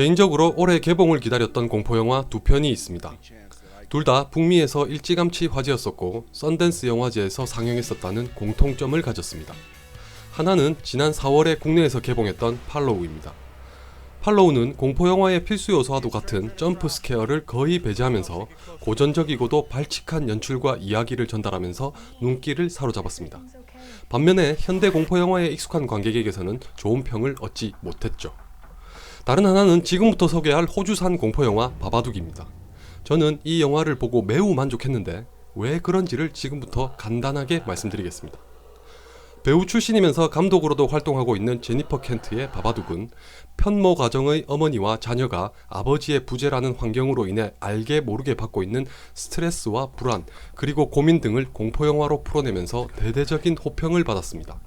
개인적으로 올해 개봉을 기다렸던 공포영화 두 편이 있습니다. 둘 다 북미에서 일찌감치 화제였었고 썬댄스 영화제에서 상영했었다는 공통점을 가졌습니다. 하나는 지난 4월에 국내에서 개봉했던 팔로우입니다. 팔로우는 공포영화의 필수 요소와도 같은 점프 스케어를 거의 배제하면서 고전적이고도 발칙한 연출과 이야기를 전달하면서 눈길을 사로잡았습니다. 반면에 현대 공포영화에 익숙한 관객에게서는 좋은 평을 얻지 못했죠. 다른 하나는 지금부터 소개할 호주산 공포영화 바바둑입니다. 저는 이 영화를 보고 매우 만족했는데 왜 그런지를 지금부터 간단하게 말씀드리겠습니다. 배우 출신이면서 감독으로도 활동하고 있는 제니퍼 켄트의 바바둑은 편모 가정의 어머니와 자녀가 아버지의 부재라는 환경으로 인해 알게 모르게 받고 있는 스트레스와 불안, 그리고 고민 등을 공포영화로 풀어내면서 대대적인 호평을 받았습니다.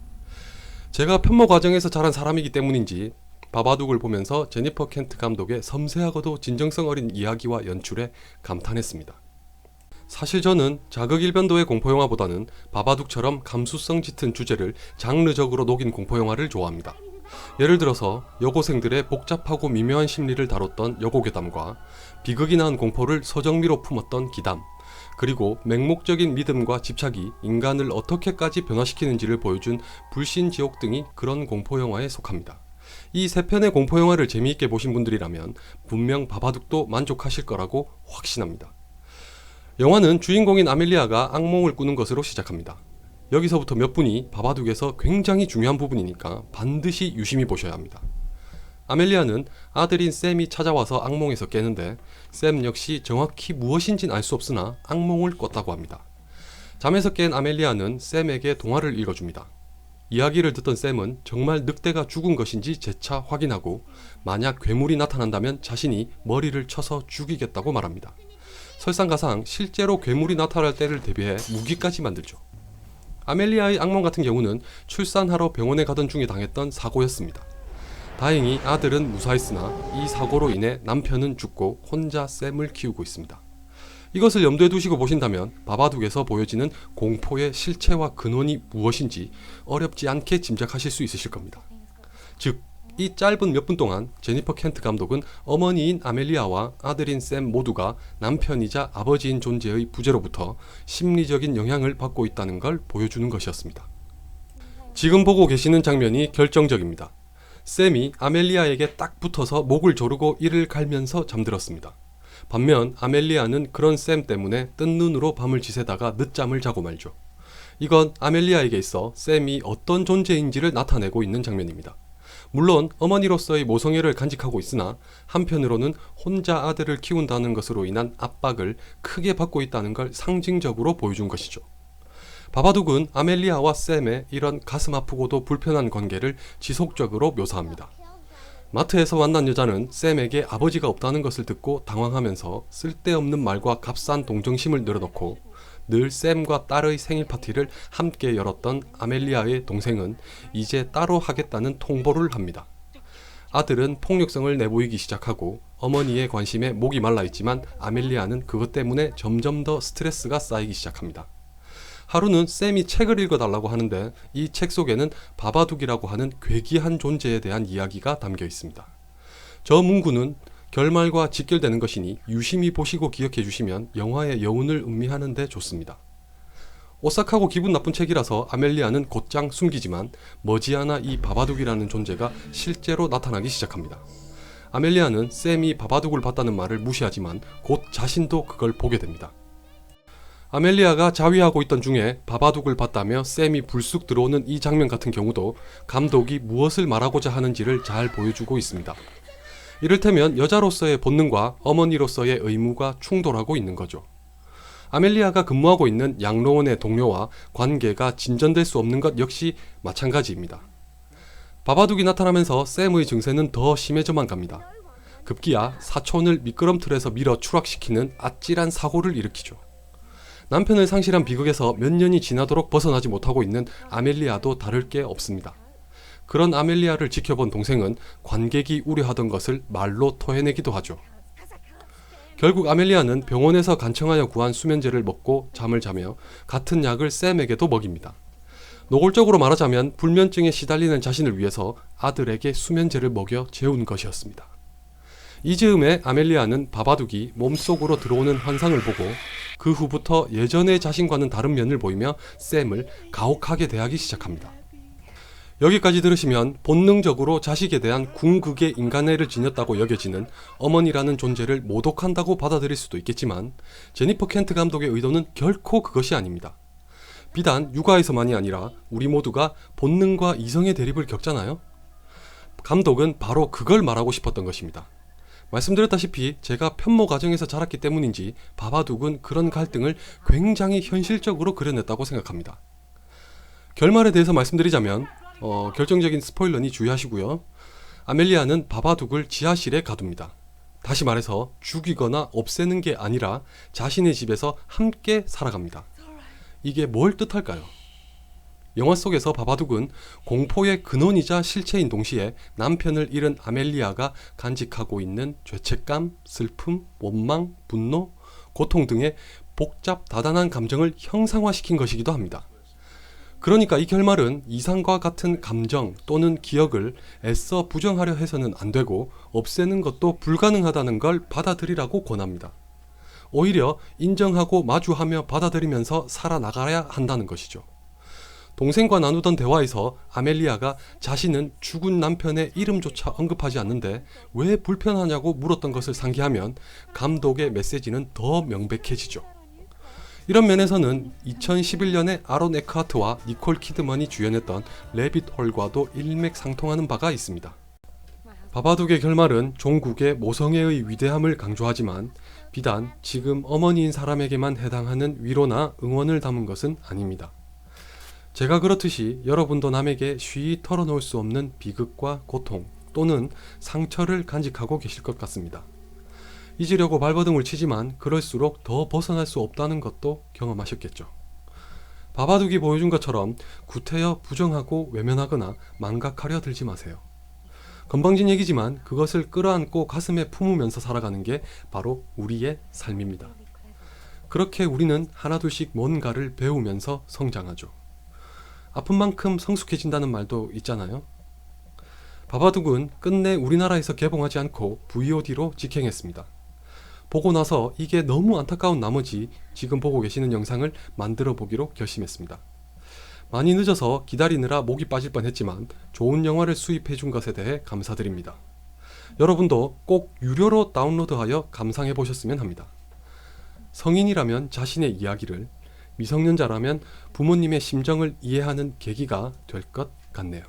제가 편모 가정에서 자란 사람이기 때문인지 바바둑을 보면서 제니퍼 켄트 감독의 섬세하고도 진정성 어린 이야기와 연출에 감탄했습니다. 사실 저는 자극일변도의 공포영화보다는 바바둑처럼 감수성 짙은 주제를 장르적으로 녹인 공포영화를 좋아합니다. 예를 들어서 여고생들의 복잡하고 미묘한 심리를 다뤘던 여고괴담과 비극이 낳은 공포를 서정미로 품었던 기담, 그리고 맹목적인 믿음과 집착이 인간을 어떻게까지 변화시키는지를 보여준 불신지옥 등이 그런 공포영화에 속합니다. 이 세 편의 공포영화를 재미있게 보신 분들이라면 분명 바바둑도 만족하실 거라고 확신합니다. 영화는 주인공인 아멜리아가 악몽을 꾸는 것으로 시작합니다. 여기서부터 몇 분이 바바둑에서 굉장히 중요한 부분이니까 반드시 유심히 보셔야 합니다. 아멜리아는 아들인 샘이 찾아와서 악몽에서 깨는데 샘 역시 정확히 무엇인진 알 수 없으나 악몽을 꿨다고 합니다. 잠에서 깬 아멜리아는 샘에게 동화를 읽어줍니다. 이야기를 듣던 샘은 정말 늑대가 죽은 것인지 재차 확인하고 만약 괴물이 나타난다면 자신이 머리를 쳐서 죽이겠다고 말합니다. 설상가상 실제로 괴물이 나타날 때를 대비해 무기까지 만들죠. 아멜리아의 악몽 같은 경우는 출산하러 병원에 가던 중에 당했던 사고였습니다. 다행히 아들은 무사했으나 이 사고로 인해 남편은 죽고 혼자 샘을 키우고 있습니다. 이것을 염두에 두시고 보신다면 바바둑에서 보여지는 공포의 실체와 근원이 무엇인지 어렵지 않게 짐작하실 수 있으실 겁니다. 즉, 이 짧은 몇 분 동안 제니퍼 켄트 감독은 어머니인 아멜리아와 아들인 샘 모두가 남편이자 아버지인 존재의 부재로부터 심리적인 영향을 받고 있다는 걸 보여주는 것이었습니다. 지금 보고 계시는 장면이 결정적입니다. 샘이 아멜리아에게 딱 붙어서 목을 조르고 이를 갈면서 잠들었습니다. 반면 아멜리아는 그런 샘 때문에 뜬 눈으로 밤을 지새다가 늦잠을 자고 말죠. 이건 아멜리아에게 있어 샘이 어떤 존재인지를 나타내고 있는 장면입니다. 물론 어머니로서의 모성애를 간직하고 있으나 한편으로는 혼자 아들을 키운다는 것으로 인한 압박을 크게 받고 있다는 걸 상징적으로 보여준 것이죠. 바바둑은 아멜리아와 샘의 이런 가슴 아프고도 불편한 관계를 지속적으로 묘사합니다. 마트에서 만난 여자는 샘에게 아버지가 없다는 것을 듣고 당황하면서 쓸데없는 말과 값싼 동정심을 늘어놓고 늘 샘과 딸의 생일 파티를 함께 열었던 아멜리아의 동생은 이제 따로 하겠다는 통보를 합니다. 아들은 폭력성을 내보이기 시작하고 어머니의 관심에 목이 말라있지만 아멜리아는 그것 때문에 점점 더 스트레스가 쌓이기 시작합니다. 하루는 샘이 책을 읽어달라고 하는데 이 책 속에는 바바둑이라고 하는 괴기한 존재에 대한 이야기가 담겨 있습니다. 저 문구는 결말과 직결되는 것이니 유심히 보시고 기억해 주시면 영화의 여운을 음미하는 데 좋습니다. 오싹하고 기분 나쁜 책이라서 아멜리아는 곧장 숨기지만 머지않아 이 바바둑이라는 존재가 실제로 나타나기 시작합니다. 아멜리아는 샘이 바바둑을 봤다는 말을 무시하지만 곧 자신도 그걸 보게 됩니다. 아멜리아가 자위하고 있던 중에 바바둑을 봤다며 샘이 불쑥 들어오는 이 장면 같은 경우도 감독이 무엇을 말하고자 하는지를 잘 보여주고 있습니다. 이를테면 여자로서의 본능과 어머니로서의 의무가 충돌하고 있는 거죠. 아멜리아가 근무하고 있는 양로원의 동료와 관계가 진전될 수 없는 것 역시 마찬가지입니다. 바바둑이 나타나면서 샘의 증세는 더 심해져만 갑니다. 급기야 사촌을 미끄럼틀에서 밀어 추락시키는 아찔한 사고를 일으키죠. 남편을 상실한 비극에서 몇 년이 지나도록 벗어나지 못하고 있는 아멜리아도 다를 게 없습니다. 그런 아멜리아를 지켜본 동생은 관객이 우려하던 것을 말로 토해내기도 하죠. 결국 아멜리아는 병원에서 간청하여 구한 수면제를 먹고 잠을 자며 같은 약을 샘에게도 먹입니다. 노골적으로 말하자면 불면증에 시달리는 자신을 위해서 아들에게 수면제를 먹여 재운 것이었습니다. 이 즈음에 아멜리아는 바바둑이 몸속으로 들어오는 환상을 보고 그 후부터 예전의 자신과는 다른 면을 보이며 샘을 가혹하게 대하기 시작합니다. 여기까지 들으시면 본능적으로 자식에 대한 궁극의 인간애를 지녔다고 여겨지는 어머니라는 존재를 모독한다고 받아들일 수도 있겠지만 제니퍼 켄트 감독의 의도는 결코 그것이 아닙니다. 비단 육아에서만이 아니라 우리 모두가 본능과 이성의 대립을 겪잖아요. 감독은 바로 그걸 말하고 싶었던 것입니다. 말씀드렸다시피 제가 편모 가정에서 자랐기 때문인지 바바둑은 그런 갈등을 굉장히 현실적으로 그려냈다고 생각합니다. 결말에 대해서 말씀드리자면 결정적인 스포일러니 주의하시고요. 아멜리아는 바바둑을 지하실에 가둡니다. 다시 말해서 죽이거나 없애는 게 아니라 자신의 집에서 함께 살아갑니다. 이게 뭘 뜻할까요? 영화 속에서 바바둑은 공포의 근원이자 실체인 동시에 남편을 잃은 아멜리아가 간직하고 있는 죄책감, 슬픔, 원망, 분노, 고통 등의 복잡 다단한 감정을 형상화시킨 것이기도 합니다. 그러니까 이 결말은 이상과 같은 감정 또는 기억을 애써 부정하려 해서는 안 되고 없애는 것도 불가능하다는 걸 받아들이라고 권합니다. 오히려 인정하고 마주하며 받아들이면서 살아나가야 한다는 것이죠. 동생과 나누던 대화에서 아멜리아가 자신은 죽은 남편의 이름조차 언급하지 않는데 왜 불편하냐고 물었던 것을 상기하면 감독의 메시지는 더 명백해지죠. 이런 면에서는 2011년에 아론 에크하트와 니콜 키드먼이 주연했던 래빗 홀과도 일맥상통하는 바가 있습니다. 바바둑의 결말은 종국의 모성애의 위대함을 강조하지만 비단 지금 어머니인 사람에게만 해당하는 위로나 응원을 담은 것은 아닙니다. 제가 그렇듯이 여러분도 남에게 쉬이 털어놓을 수 없는 비극과 고통 또는 상처를 간직하고 계실 것 같습니다. 잊으려고 발버둥을 치지만 그럴수록 더 벗어날 수 없다는 것도 경험하셨겠죠. 바바둑이 보여준 것처럼 구태여 부정하고 외면하거나 망각하려 들지 마세요. 건방진 얘기지만 그것을 끌어안고 가슴에 품으면서 살아가는 게 바로 우리의 삶입니다. 그렇게 우리는 하나둘씩 뭔가를 배우면서 성장하죠. 아픈 만큼 성숙해진다는 말도 있잖아요. 바바둑은 끝내 우리나라에서 개봉하지 않고 VOD로 직행했습니다. 보고 나서 이게 너무 안타까운 나머지 지금 보고 계시는 영상을 만들어 보기로 결심했습니다. 많이 늦어서 기다리느라 목이 빠질 뻔했지만 좋은 영화를 수입해 준 것에 대해 감사드립니다. 여러분도 꼭 유료로 다운로드하여 감상해 보셨으면 합니다. 성인이라면 자신의 이야기를, 미성년자라면 부모님의 심정을 이해하는 계기가 될 것 같네요.